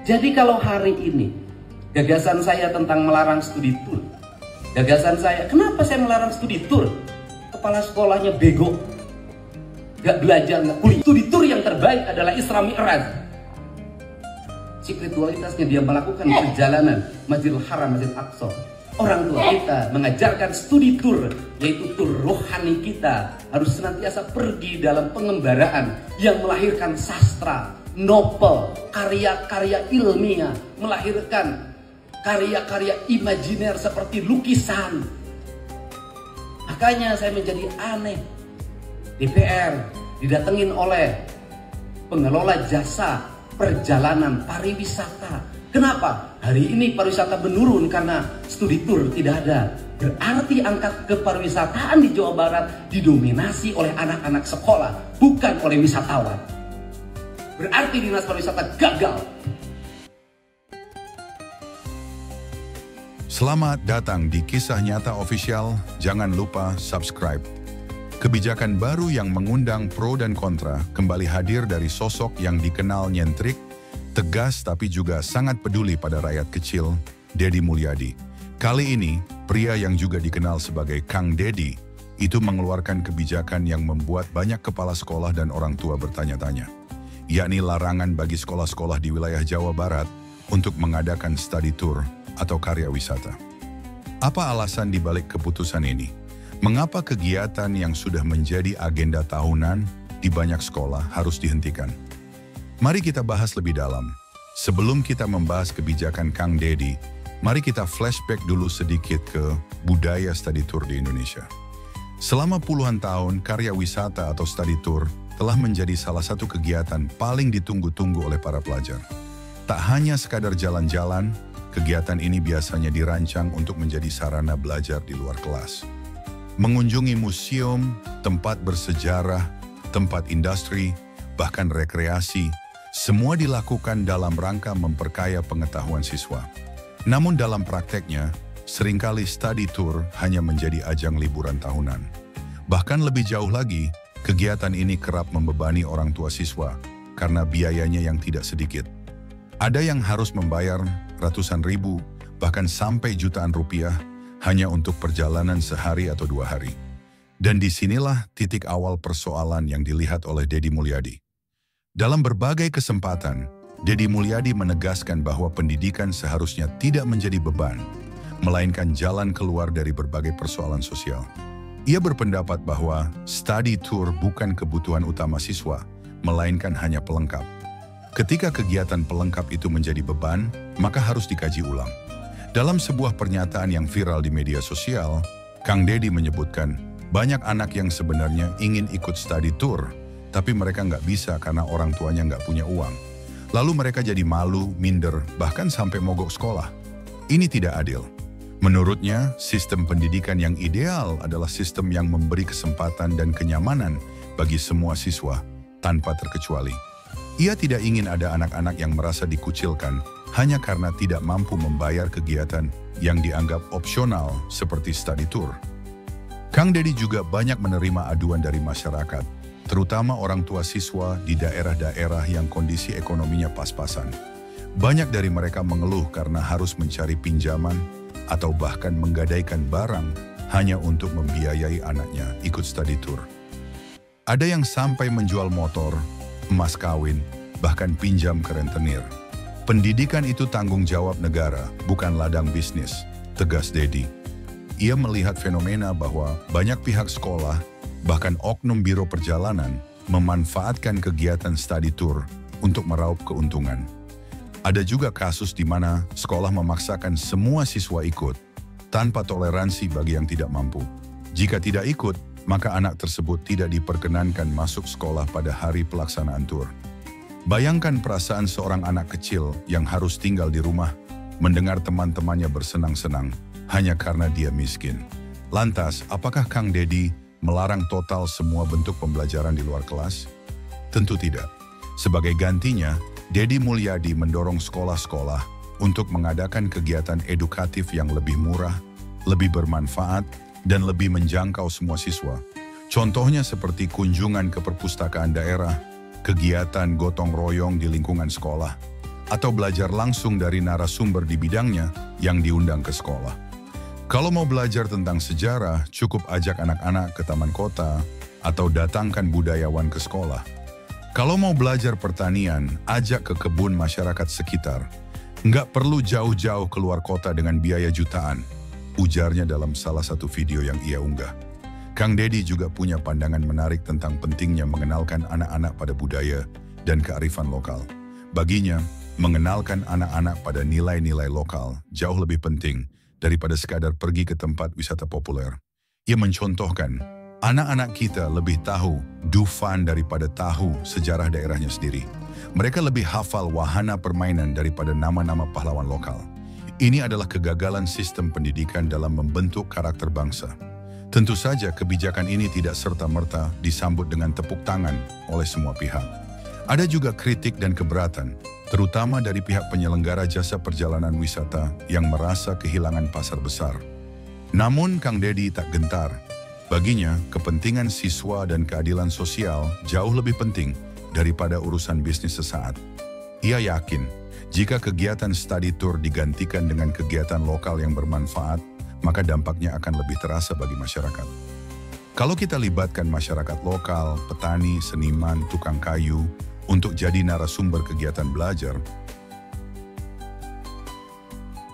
Jadi kalau hari ini gagasan saya tentang melarang studi tour, gagasan saya, kenapa saya melarang studi tour? Kepala sekolahnya bego, gak belajar, gak kuliah. Studi tour yang terbaik adalah Isra Mi'raj. Spiritualitasnya dia melakukan perjalanan Masjidil Haram, Masjid Aqsa. Orang tua kita mengajarkan studi tour, yaitu tour rohani kita harus senantiasa pergi dalam pengembaraan yang melahirkan sastra, novel, karya-karya ilmiah, melahirkan karya-karya imajiner seperti lukisan. Makanya saya menjadi aneh, DPR didatengin oleh pengelola jasa perjalanan pariwisata. Kenapa? Hari ini pariwisata menurun karena studi tour tidak ada. Berarti angka kepariwisataan di Jawa Barat didominasi oleh anak-anak sekolah, bukan oleh wisatawan. Berarti Dinas Pariwisata gagal. Selamat datang di Kisah Nyata Official. Jangan lupa subscribe. Kebijakan baru yang mengundang pro dan kontra kembali hadir dari sosok yang dikenal nyentrik, tegas tapi juga sangat peduli pada rakyat kecil, Deddy Mulyadi. Kali ini, pria yang juga dikenal sebagai Kang Deddy itu mengeluarkan kebijakan yang membuat banyak kepala sekolah dan orang tua bertanya-tanya, yakni larangan bagi sekolah-sekolah di wilayah Jawa Barat untuk mengadakan study tour atau karya wisata. Apa alasan dibalik keputusan ini? Mengapa kegiatan yang sudah menjadi agenda tahunan di banyak sekolah harus dihentikan? Mari kita bahas lebih dalam. Sebelum kita membahas kebijakan Kang Deddy, mari kita flashback dulu sedikit ke budaya study tour di Indonesia. Selama puluhan tahun, karya wisata atau study tour telah menjadi salah satu kegiatan paling ditunggu-tunggu oleh para pelajar. Tak hanya sekadar jalan-jalan, kegiatan ini biasanya dirancang untuk menjadi sarana belajar di luar kelas. Mengunjungi museum, tempat bersejarah, tempat industri, bahkan rekreasi, semua dilakukan dalam rangka memperkaya pengetahuan siswa. Namun dalam prakteknya, seringkali study tour hanya menjadi ajang liburan tahunan. Bahkan lebih jauh lagi, kegiatan ini kerap membebani orang tua siswa karena biayanya yang tidak sedikit. Ada yang harus membayar ratusan ribu, bahkan sampai jutaan rupiah hanya untuk perjalanan sehari atau 2 hari. Dan disinilah titik awal persoalan yang dilihat oleh Deddy Mulyadi. Dalam berbagai kesempatan, Deddy Mulyadi menegaskan bahwa pendidikan seharusnya tidak menjadi beban, melainkan jalan keluar dari berbagai persoalan sosial. Ia berpendapat bahwa study tour bukan kebutuhan utama siswa, melainkan hanya pelengkap. Ketika kegiatan pelengkap itu menjadi beban, maka harus dikaji ulang. Dalam sebuah pernyataan yang viral di media sosial, Kang Deddy menyebutkan, banyak anak yang sebenarnya ingin ikut study tour, tapi mereka nggak bisa karena orang tuanya nggak punya uang. Lalu mereka jadi malu, minder, bahkan sampai mogok sekolah. Ini tidak adil. Menurutnya, sistem pendidikan yang ideal adalah sistem yang memberi kesempatan dan kenyamanan bagi semua siswa, tanpa terkecuali. Ia tidak ingin ada anak-anak yang merasa dikucilkan hanya karena tidak mampu membayar kegiatan yang dianggap opsional seperti study tour. Kang Deddy juga banyak menerima aduan dari masyarakat, terutama orang tua siswa di daerah-daerah yang kondisi ekonominya pas-pasan. Banyak dari mereka mengeluh karena harus mencari pinjaman atau bahkan menggadaikan barang hanya untuk membiayai anaknya ikut study tour. Ada yang sampai menjual motor, emas kawin, bahkan pinjam ke rentenir. Pendidikan itu tanggung jawab negara, bukan ladang bisnis, tegas Deddy. Ia melihat fenomena bahwa banyak pihak sekolah, bahkan oknum biro perjalanan, memanfaatkan kegiatan study tour untuk meraup keuntungan. Ada juga kasus di mana sekolah memaksakan semua siswa ikut, tanpa toleransi bagi yang tidak mampu. Jika tidak ikut, maka anak tersebut tidak diperkenankan masuk sekolah pada hari pelaksanaan tur. Bayangkan perasaan seorang anak kecil yang harus tinggal di rumah, mendengar teman-temannya bersenang-senang, hanya karena dia miskin. Lantas, apakah Kang Deddy melarang total semua bentuk pembelajaran di luar kelas? Tentu tidak. Sebagai gantinya, Deddy Mulyadi mendorong sekolah-sekolah untuk mengadakan kegiatan edukatif yang lebih murah, lebih bermanfaat, dan lebih menjangkau semua siswa. Contohnya seperti kunjungan ke perpustakaan daerah, kegiatan gotong royong di lingkungan sekolah, atau belajar langsung dari narasumber di bidangnya yang diundang ke sekolah. Kalau mau belajar tentang sejarah, cukup ajak anak-anak ke taman kota atau datangkan budayawan ke sekolah. Kalau mau belajar pertanian, ajak ke kebun masyarakat sekitar. Nggak perlu jauh-jauh keluar kota dengan biaya jutaan, ujarnya dalam salah satu video yang ia unggah. Kang Deddy juga punya pandangan menarik tentang pentingnya mengenalkan anak-anak pada budaya dan kearifan lokal. Baginya, mengenalkan anak-anak pada nilai-nilai lokal jauh lebih penting daripada sekadar pergi ke tempat wisata populer. Ia mencontohkan, anak-anak kita lebih tahu Dufan daripada tahu sejarah daerahnya sendiri. Mereka lebih hafal wahana permainan daripada nama-nama pahlawan lokal. Ini adalah kegagalan sistem pendidikan dalam membentuk karakter bangsa. Tentu saja kebijakan ini tidak serta-merta disambut dengan tepuk tangan oleh semua pihak. Ada juga kritik dan keberatan, terutama dari pihak penyelenggara jasa perjalanan wisata yang merasa kehilangan pasar besar. Namun Kang Deddy tak gentar. Baginya, kepentingan siswa dan keadilan sosial jauh lebih penting daripada urusan bisnis sesaat. Ia yakin, jika kegiatan study tour digantikan dengan kegiatan lokal yang bermanfaat, maka dampaknya akan lebih terasa bagi masyarakat. Kalau kita libatkan masyarakat lokal, petani, seniman, tukang kayu, untuk jadi narasumber kegiatan belajar,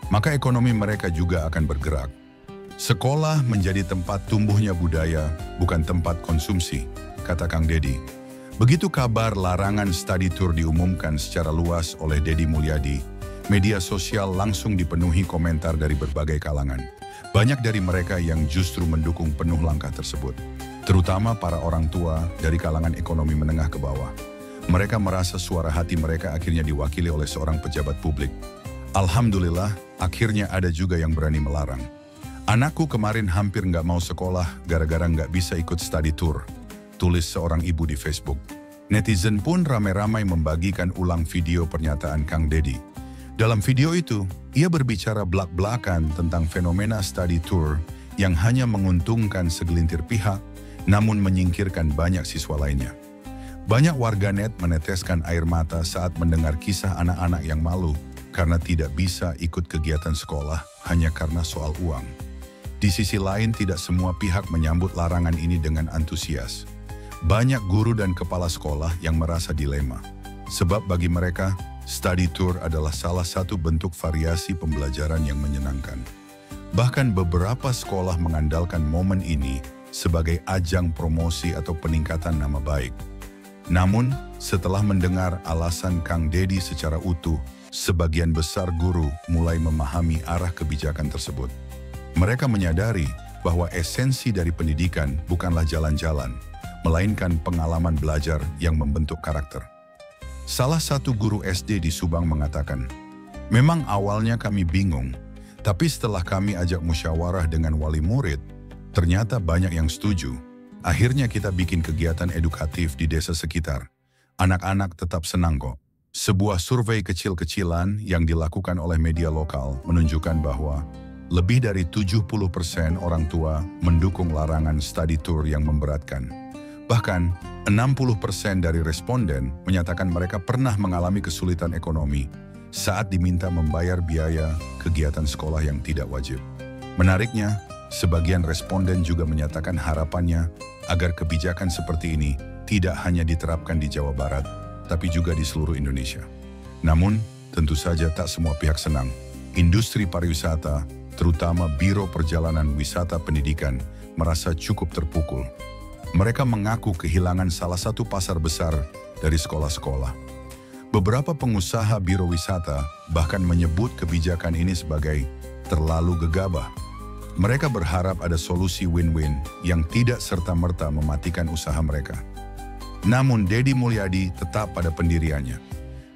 maka ekonomi mereka juga akan bergerak. Sekolah menjadi tempat tumbuhnya budaya, bukan tempat konsumsi, kata Kang Deddy. Begitu kabar larangan study tour diumumkan secara luas oleh Deddy Mulyadi, media sosial langsung dipenuhi komentar dari berbagai kalangan. Banyak dari mereka yang justru mendukung penuh langkah tersebut, terutama para orang tua dari kalangan ekonomi menengah ke bawah. Mereka merasa suara hati mereka akhirnya diwakili oleh seorang pejabat publik. Alhamdulillah, akhirnya ada juga yang berani melarang. Anakku kemarin hampir nggak mau sekolah gara-gara nggak bisa ikut study tour, tulis seorang ibu di Facebook. Netizen pun ramai-ramai membagikan ulang video pernyataan Kang Deddy. Dalam video itu, ia berbicara belak-belakan tentang fenomena study tour yang hanya menguntungkan segelintir pihak, namun menyingkirkan banyak siswa lainnya. Banyak warganet meneteskan air mata saat mendengar kisah anak-anak yang malu karena tidak bisa ikut kegiatan sekolah hanya karena soal uang. Di sisi lain, tidak semua pihak menyambut larangan ini dengan antusias. Banyak guru dan kepala sekolah yang merasa dilema. Sebab bagi mereka, study tour adalah salah satu bentuk variasi pembelajaran yang menyenangkan. Bahkan beberapa sekolah mengandalkan momen ini sebagai ajang promosi atau peningkatan nama baik. Namun, setelah mendengar alasan Kang Deddy secara utuh, sebagian besar guru mulai memahami arah kebijakan tersebut. Mereka menyadari bahwa esensi dari pendidikan bukanlah jalan-jalan, melainkan pengalaman belajar yang membentuk karakter. Salah satu guru SD di Subang mengatakan, "Memang awalnya kami bingung, tapi setelah kami ajak musyawarah dengan wali murid, ternyata banyak yang setuju. Akhirnya kita bikin kegiatan edukatif di desa sekitar. Anak-anak tetap senang kok." Sebuah survei kecil-kecilan yang dilakukan oleh media lokal menunjukkan bahwa lebih dari 70% orang tua mendukung larangan study tour yang memberatkan. Bahkan, 60% dari responden menyatakan mereka pernah mengalami kesulitan ekonomi saat diminta membayar biaya kegiatan sekolah yang tidak wajib. Menariknya, sebagian responden juga menyatakan harapannya agar kebijakan seperti ini tidak hanya diterapkan di Jawa Barat, tapi juga di seluruh Indonesia. Namun, tentu saja tak semua pihak senang. Industri pariwisata, terutama Biro Perjalanan Wisata Pendidikan, merasa cukup terpukul. Mereka mengaku kehilangan salah satu pasar besar dari sekolah-sekolah. Beberapa pengusaha biro wisata bahkan menyebut kebijakan ini sebagai terlalu gegabah. Mereka berharap ada solusi win-win yang tidak serta-merta mematikan usaha mereka. Namun Deddy Mulyadi tetap pada pendiriannya.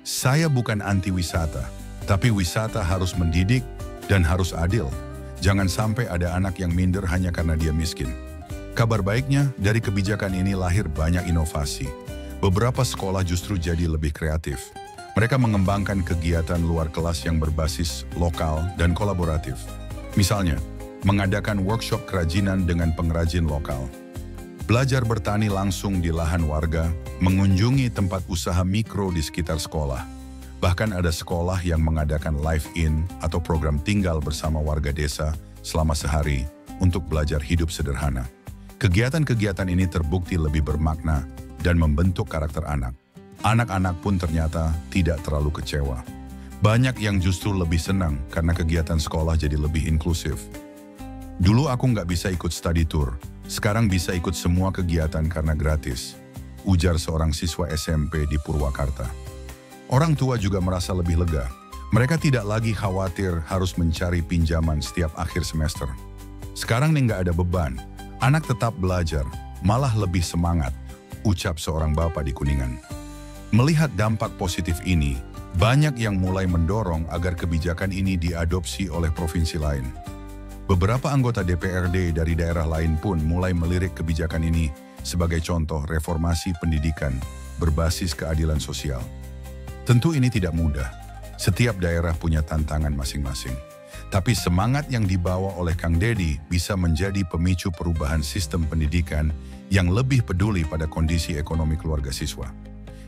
"Saya bukan anti wisata, tapi wisata harus mendidik dan harus adil. Jangan sampai ada anak yang minder hanya karena dia miskin." Kabar baiknya, dari kebijakan ini lahir banyak inovasi. Beberapa sekolah justru jadi lebih kreatif. Mereka mengembangkan kegiatan luar kelas yang berbasis lokal dan kolaboratif. Misalnya, mengadakan workshop kerajinan dengan pengrajin lokal, belajar bertani langsung di lahan warga, mengunjungi tempat usaha mikro di sekitar sekolah, Bahkan ada sekolah yang mengadakan live-in atau program tinggal bersama warga desa selama sehari untuk belajar hidup sederhana. Kegiatan-kegiatan ini terbukti lebih bermakna dan membentuk karakter anak. Anak-anak pun ternyata tidak terlalu kecewa. Banyak yang justru lebih senang karena kegiatan sekolah jadi lebih inklusif. Dulu aku nggak bisa ikut study tour, sekarang bisa ikut semua kegiatan karena gratis, ujar seorang siswa SMP di Purwakarta. Orang tua juga merasa lebih lega. Mereka tidak lagi khawatir harus mencari pinjaman setiap akhir semester. Sekarang nih nggak ada beban, anak tetap belajar, malah lebih semangat, ucap seorang bapak di Kuningan. Melihat dampak positif ini, banyak yang mulai mendorong agar kebijakan ini diadopsi oleh provinsi lain. Beberapa anggota DPRD dari daerah lain pun mulai melirik kebijakan ini sebagai contoh reformasi pendidikan berbasis keadilan sosial. Tentu ini tidak mudah. Setiap daerah punya tantangan masing-masing. Tapi semangat yang dibawa oleh Kang Deddy bisa menjadi pemicu perubahan sistem pendidikan yang lebih peduli pada kondisi ekonomi keluarga siswa.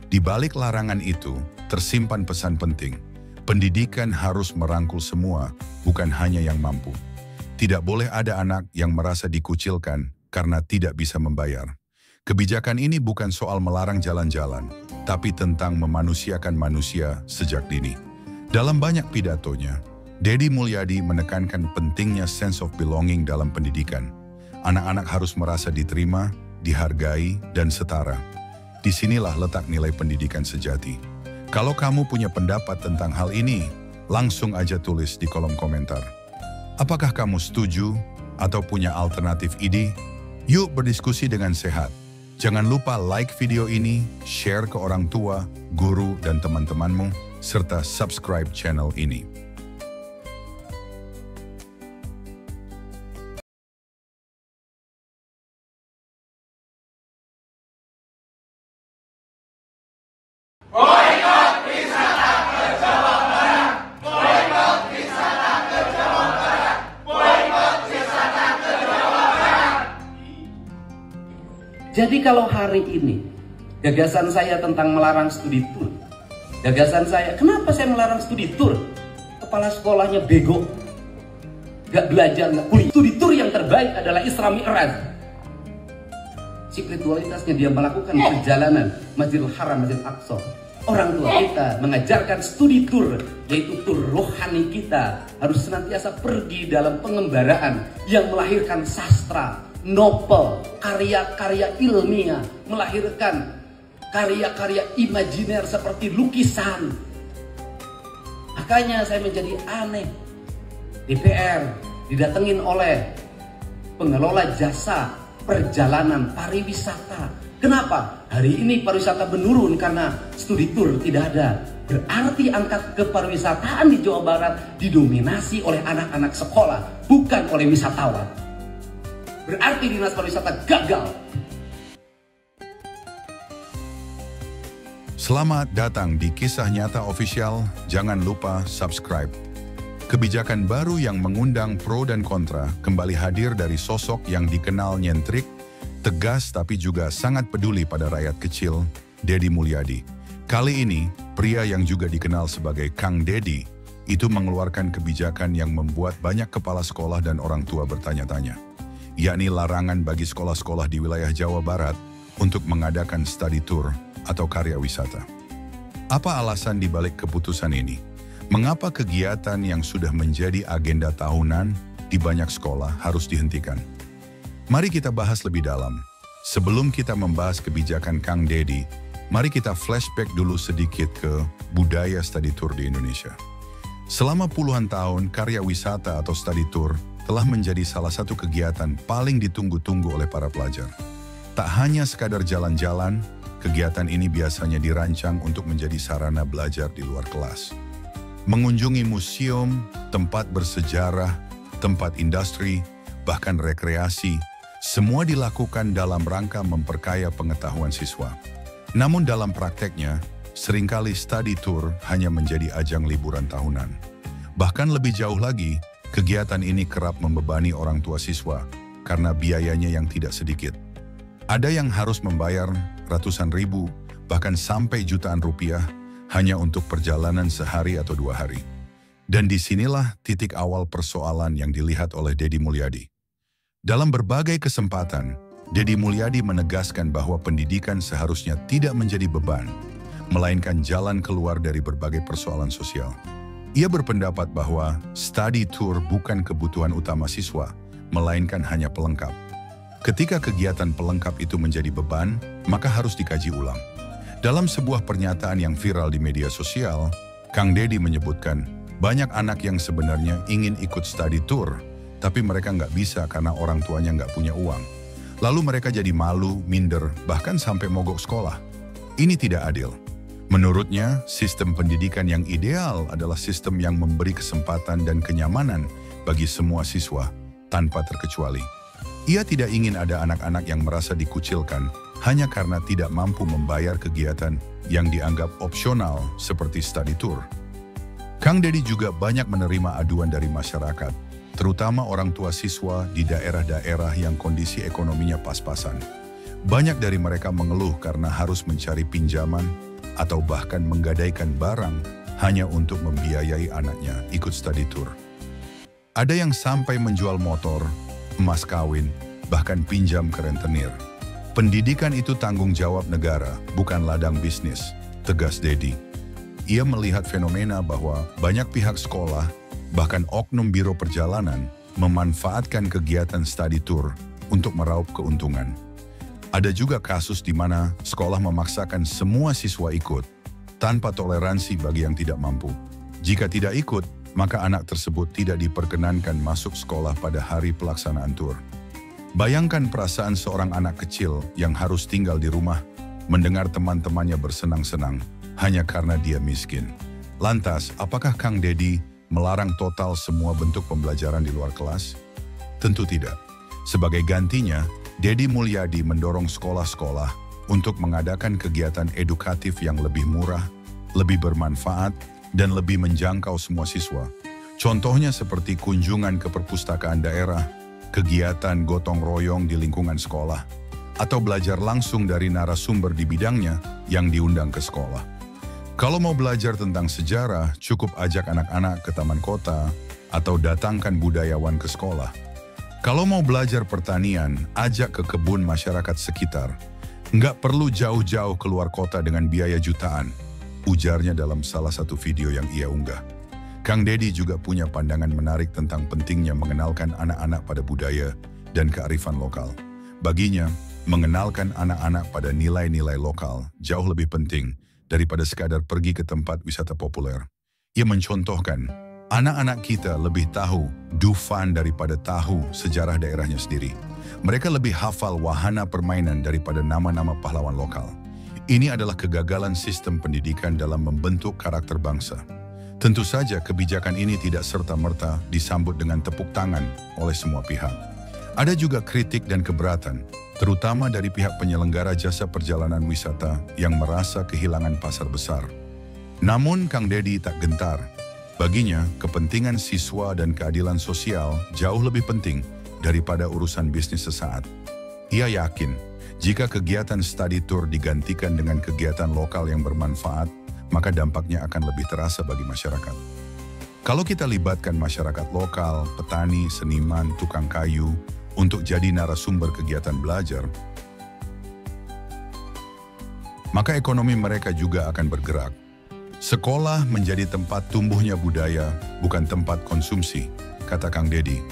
Di balik larangan itu, tersimpan pesan penting. Pendidikan harus merangkul semua, bukan hanya yang mampu. Tidak boleh ada anak yang merasa dikucilkan karena tidak bisa membayar. Kebijakan ini bukan soal melarang jalan-jalan, tapi tentang memanusiakan manusia sejak dini. Dalam banyak pidatonya, Deddy Mulyadi menekankan pentingnya sense of belonging dalam pendidikan. Anak-anak harus merasa diterima, dihargai, dan setara. Disinilah letak nilai pendidikan sejati. Kalau kamu punya pendapat tentang hal ini, langsung aja tulis di kolom komentar. Apakah kamu setuju atau punya alternatif ide? Yuk berdiskusi dengan sehat. Jangan lupa like video ini, share ke orang tua, guru, dan teman-temanmu, serta subscribe channel ini. Jadi kalau hari ini gagasan saya tentang melarang studi tour, gagasan saya, kenapa saya melarang studi tour? Kepala sekolahnya bego, gak belajar, gak kuliah. Studi tour yang terbaik adalah Isra Mi'raj. Spiritualitasnya dia melakukan perjalanan Masjidil Haram, Masjid Aqsa. Orang tua kita mengajarkan studi tour, yaitu tur rohani kita harus senantiasa pergi dalam pengembaraan yang melahirkan sastra, novel, karya-karya ilmiah, melahirkan karya-karya imajiner seperti lukisan. Makanya saya menjadi aneh. DPR didatengin oleh pengelola jasa perjalanan pariwisata. Kenapa? Hari ini pariwisata menurun karena studi tour tidak ada. Berarti angka kepariwisataan di Jawa Barat didominasi oleh anak-anak sekolah, bukan oleh wisatawan. Berarti dinas pariwisata gagal. Selamat datang di Kisah Nyata Official. Jangan lupa subscribe. Kebijakan baru yang mengundang pro dan kontra kembali hadir dari sosok yang dikenal nyentrik, tegas tapi juga sangat peduli pada rakyat kecil, Deddy Mulyadi. Kali ini, pria yang juga dikenal sebagai Kang Deddy itu mengeluarkan kebijakan yang membuat banyak kepala sekolah dan orang tua bertanya-tanya, yakni larangan bagi sekolah-sekolah di wilayah Jawa Barat untuk mengadakan study tour atau karya wisata. Apa alasan dibalik keputusan ini? Mengapa kegiatan yang sudah menjadi agenda tahunan di banyak sekolah harus dihentikan? Mari kita bahas lebih dalam. Sebelum kita membahas kebijakan Kang Deddy, mari kita flashback dulu sedikit ke budaya study tour di Indonesia. Selama puluhan tahun, karya wisata atau study tour telah menjadi salah satu kegiatan paling ditunggu-tunggu oleh para pelajar. Tak hanya sekadar jalan-jalan, kegiatan ini biasanya dirancang untuk menjadi sarana belajar di luar kelas. Mengunjungi museum, tempat bersejarah, tempat industri, bahkan rekreasi, semua dilakukan dalam rangka memperkaya pengetahuan siswa. Namun dalam prakteknya, seringkali study tour hanya menjadi ajang liburan tahunan. Bahkan lebih jauh lagi, kegiatan ini kerap membebani orang tua siswa karena biayanya yang tidak sedikit. Ada yang harus membayar ratusan ribu, bahkan sampai jutaan rupiah, hanya untuk perjalanan sehari atau 2 hari. Dan disinilah titik awal persoalan yang dilihat oleh Deddy Mulyadi. Dalam berbagai kesempatan, Deddy Mulyadi menegaskan bahwa pendidikan seharusnya tidak menjadi beban, melainkan jalan keluar dari berbagai persoalan sosial. Ia berpendapat bahwa study tour bukan kebutuhan utama siswa, melainkan hanya pelengkap. Ketika kegiatan pelengkap itu menjadi beban, maka harus dikaji ulang. Dalam sebuah pernyataan yang viral di media sosial, Kang Deddy menyebutkan, banyak anak yang sebenarnya ingin ikut study tour, tapi mereka nggak bisa karena orang tuanya nggak punya uang. Lalu mereka jadi malu, minder, bahkan sampai mogok sekolah. Ini tidak adil. Menurutnya, sistem pendidikan yang ideal adalah sistem yang memberi kesempatan dan kenyamanan bagi semua siswa, tanpa terkecuali. Ia tidak ingin ada anak-anak yang merasa dikucilkan hanya karena tidak mampu membayar kegiatan yang dianggap opsional seperti study tour. Kang Deddy juga banyak menerima aduan dari masyarakat, terutama orang tua siswa di daerah-daerah yang kondisi ekonominya pas-pasan. Banyak dari mereka mengeluh karena harus mencari pinjaman atau bahkan menggadaikan barang hanya untuk membiayai anaknya ikut study tour. Ada yang sampai menjual motor, emas kawin, bahkan pinjam ke rentenir. Pendidikan itu tanggung jawab negara, bukan ladang bisnis, tegas Deddy. Ia melihat fenomena bahwa banyak pihak sekolah, bahkan oknum biro perjalanan, memanfaatkan kegiatan study tour untuk meraup keuntungan. Ada juga kasus di mana sekolah memaksakan semua siswa ikut, tanpa toleransi bagi yang tidak mampu. Jika tidak ikut, maka anak tersebut tidak diperkenankan masuk sekolah pada hari pelaksanaan tur. Bayangkan perasaan seorang anak kecil yang harus tinggal di rumah, mendengar teman-temannya bersenang-senang, hanya karena dia miskin. Lantas, apakah Kang Deddy melarang total semua bentuk pembelajaran di luar kelas? Tentu tidak. Sebagai gantinya, Deddy Mulyadi mendorong sekolah-sekolah untuk mengadakan kegiatan edukatif yang lebih murah, lebih bermanfaat, dan lebih menjangkau semua siswa. Contohnya seperti kunjungan ke perpustakaan daerah, kegiatan gotong royong di lingkungan sekolah, atau belajar langsung dari narasumber di bidangnya yang diundang ke sekolah. Kalau mau belajar tentang sejarah, cukup ajak anak-anak ke taman kota atau datangkan budayawan ke sekolah. Kalau mau belajar pertanian, ajak ke kebun masyarakat sekitar. Nggak perlu jauh-jauh keluar kota dengan biaya jutaan, ujarnya dalam salah satu video yang ia unggah. Kang Deddy juga punya pandangan menarik tentang pentingnya mengenalkan anak-anak pada budaya dan kearifan lokal. Baginya, mengenalkan anak-anak pada nilai-nilai lokal jauh lebih penting daripada sekadar pergi ke tempat wisata populer. Ia mencontohkan, anak-anak kita lebih tahu Dufan daripada tahu sejarah daerahnya sendiri. Mereka lebih hafal wahana permainan daripada nama-nama pahlawan lokal. Ini adalah kegagalan sistem pendidikan dalam membentuk karakter bangsa. Tentu saja kebijakan ini tidak serta-merta disambut dengan tepuk tangan oleh semua pihak. Ada juga kritik dan keberatan, terutama dari pihak penyelenggara jasa perjalanan wisata yang merasa kehilangan pasar besar. Namun Kang Deddy tak gentar. Baginya, kepentingan siswa dan keadilan sosial jauh lebih penting daripada urusan bisnis sesaat. Ia yakin, jika kegiatan study tour digantikan dengan kegiatan lokal yang bermanfaat, maka dampaknya akan lebih terasa bagi masyarakat. Kalau kita libatkan masyarakat lokal, petani, seniman, tukang kayu, untuk jadi narasumber kegiatan belajar, maka ekonomi mereka juga akan bergerak. Sekolah menjadi tempat tumbuhnya budaya, bukan tempat konsumsi, kata Kang Deddy.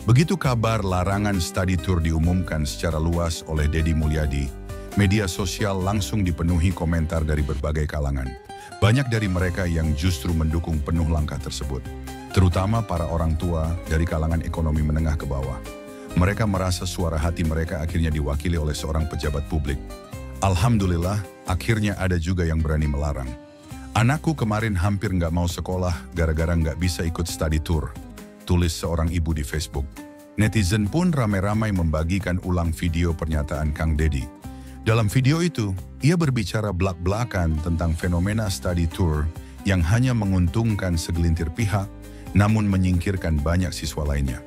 Begitu kabar larangan study tour diumumkan secara luas oleh Deddy Mulyadi, media sosial langsung dipenuhi komentar dari berbagai kalangan. Banyak dari mereka yang justru mendukung penuh langkah tersebut, terutama para orang tua dari kalangan ekonomi menengah ke bawah. Mereka merasa suara hati mereka akhirnya diwakili oleh seorang pejabat publik. Alhamdulillah, akhirnya ada juga yang berani melarang. Anakku kemarin hampir nggak mau sekolah gara-gara nggak bisa ikut study tour, tulis seorang ibu di Facebook. Netizen pun ramai-ramai membagikan ulang video pernyataan Kang Deddy. Dalam video itu, ia berbicara belak-belakan tentang fenomena study tour yang hanya menguntungkan segelintir pihak, namun menyingkirkan banyak siswa lainnya.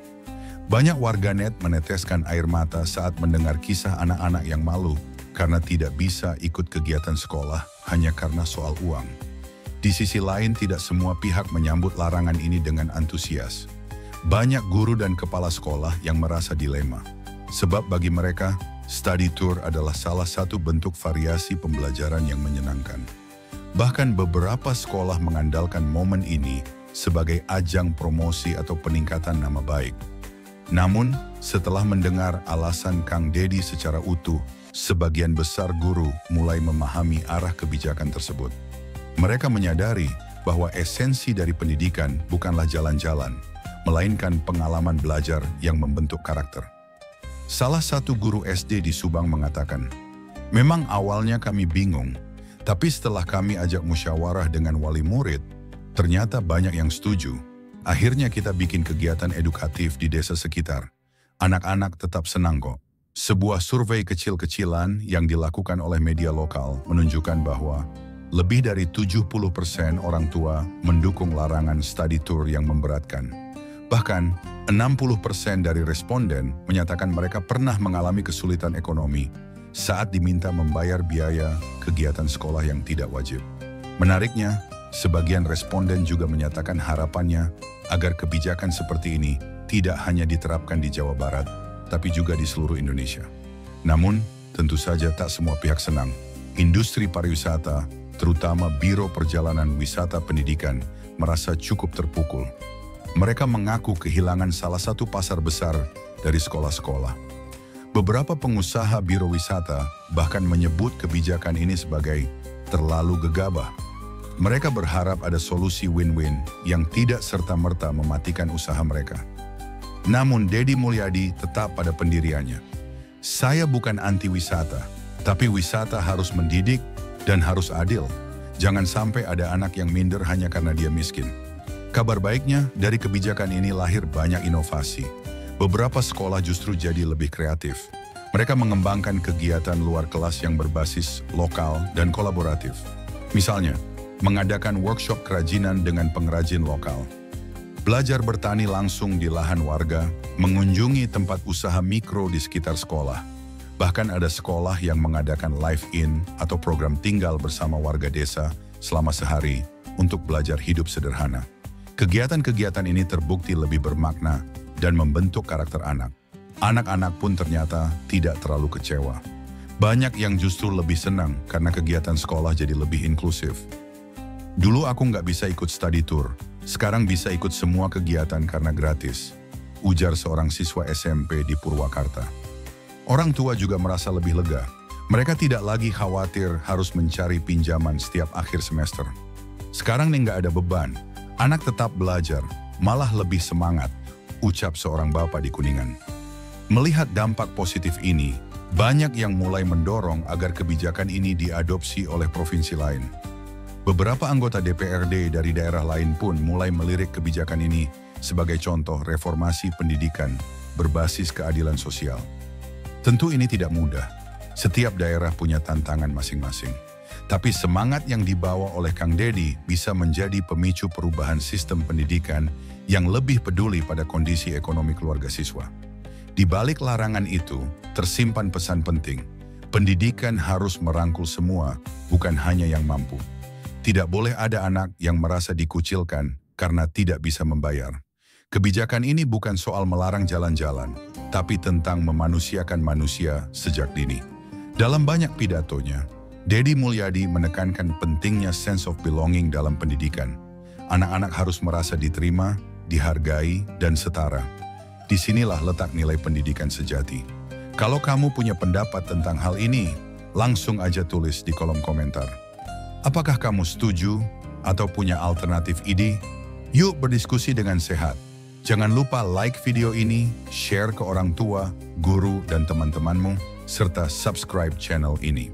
Banyak warganet meneteskan air mata saat mendengar kisah anak-anak yang malu karena tidak bisa ikut kegiatan sekolah hanya karena soal uang. Di sisi lain, tidak semua pihak menyambut larangan ini dengan antusias. Banyak guru dan kepala sekolah yang merasa dilema. Sebab bagi mereka, study tour adalah salah satu bentuk variasi pembelajaran yang menyenangkan. Bahkan beberapa sekolah mengandalkan momen ini sebagai ajang promosi atau peningkatan nama baik. Namun, setelah mendengar alasan Kang Deddy secara utuh, sebagian besar guru mulai memahami arah kebijakan tersebut. Mereka menyadari bahwa esensi dari pendidikan bukanlah jalan-jalan, melainkan pengalaman belajar yang membentuk karakter. Salah satu guru SD di Subang mengatakan, "Memang awalnya kami bingung, tapi setelah kami ajak musyawarah dengan wali murid, ternyata banyak yang setuju. Akhirnya kita bikin kegiatan edukatif di desa sekitar. Anak-anak tetap senang kok." Sebuah survei kecil-kecilan yang dilakukan oleh media lokal menunjukkan bahwa lebih dari 70% orang tua mendukung larangan study tour yang memberatkan. Bahkan, 60% dari responden menyatakan mereka pernah mengalami kesulitan ekonomi saat diminta membayar biaya kegiatan sekolah yang tidak wajib. Menariknya, sebagian responden juga menyatakan harapannya agar kebijakan seperti ini tidak hanya diterapkan di Jawa Barat, tapi juga di seluruh Indonesia. Namun, tentu saja tak semua pihak senang. Industri pariwisata, terutama Biro Perjalanan Wisata Pendidikan, merasa cukup terpukul. Mereka mengaku kehilangan salah satu pasar besar dari sekolah-sekolah. Beberapa pengusaha biro wisata bahkan menyebut kebijakan ini sebagai terlalu gegabah. Mereka berharap ada solusi win-win yang tidak serta-merta mematikan usaha mereka. Namun Deddy Mulyadi tetap pada pendiriannya. "Saya bukan anti wisata, tapi wisata harus mendidik dan harus adil. Jangan sampai ada anak yang minder hanya karena dia miskin." Kabar baiknya, dari kebijakan ini lahir banyak inovasi. Beberapa sekolah justru jadi lebih kreatif. Mereka mengembangkan kegiatan luar kelas yang berbasis lokal dan kolaboratif. Misalnya, mengadakan workshop kerajinan dengan pengrajin lokal. Belajar bertani langsung di lahan warga, mengunjungi tempat usaha mikro di sekitar sekolah. Bahkan ada sekolah yang mengadakan live-in atau program tinggal bersama warga desa selama sehari untuk belajar hidup sederhana. Kegiatan-kegiatan ini terbukti lebih bermakna dan membentuk karakter anak. Anak-anak pun ternyata tidak terlalu kecewa. Banyak yang justru lebih senang karena kegiatan sekolah jadi lebih inklusif. "Dulu aku nggak bisa ikut study tour, sekarang bisa ikut semua kegiatan karena gratis," ujar seorang siswa SMP di Purwakarta. Orang tua juga merasa lebih lega. Mereka tidak lagi khawatir harus mencari pinjaman setiap akhir semester. "Sekarang nih nggak ada beban, anak tetap belajar, malah lebih semangat," ucap seorang bapak di Kuningan. Melihat dampak positif ini, banyak yang mulai mendorong agar kebijakan ini diadopsi oleh provinsi lain. Beberapa anggota DPRD dari daerah lain pun mulai melirik kebijakan ini sebagai contoh reformasi pendidikan berbasis keadilan sosial. Tentu ini tidak mudah. Setiap daerah punya tantangan masing-masing. Tapi semangat yang dibawa oleh Kang Deddy bisa menjadi pemicu perubahan sistem pendidikan yang lebih peduli pada kondisi ekonomi keluarga siswa. Di balik larangan itu, tersimpan pesan penting. Pendidikan harus merangkul semua, bukan hanya yang mampu. Tidak boleh ada anak yang merasa dikucilkan karena tidak bisa membayar. Kebijakan ini bukan soal melarang jalan-jalan, tapi tentang memanusiakan manusia sejak dini. Dalam banyak pidatonya, Deddy Mulyadi menekankan pentingnya sense of belonging dalam pendidikan. Anak-anak harus merasa diterima, dihargai, dan setara. Disinilah letak nilai pendidikan sejati. Kalau kamu punya pendapat tentang hal ini, langsung aja tulis di kolom komentar. Apakah kamu setuju atau punya alternatif ide? Yuk berdiskusi dengan sehat. Jangan lupa like video ini, share ke orang tua, guru, dan teman-temanmu, serta subscribe channel ini.